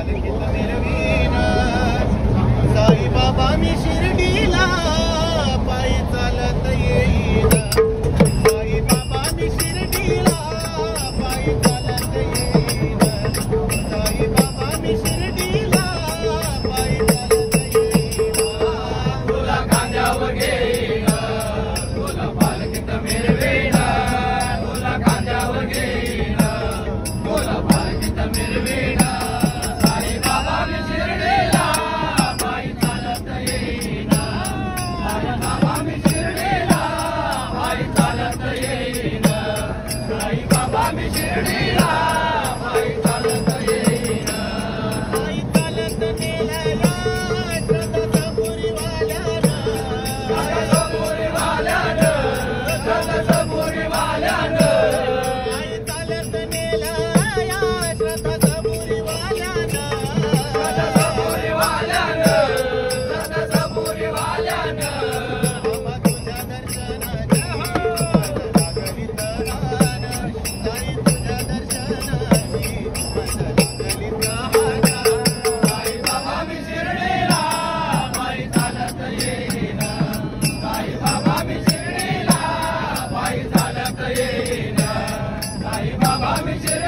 पालखीत मिरवीन साई बाबा मी शिर्डीला पायी चालत येईन साई बाबा मी शिर्डीला पायी चालत येईन साई बाबा मी शिर्डीला पायी चालत येईन तुला खांद्यावर घेईन तुला पालखीत मिरवीन तुला खांद्यावर घेईन तुला पालखीत मिरवीन साई बाबा मी शिर्डीला पायी चालत येईन साई बाबा मी शिर्डीला पायी चालत येईन साई बाबा मी शिर्डीला पायी चालत येईन पायी चालत नेलेला Baba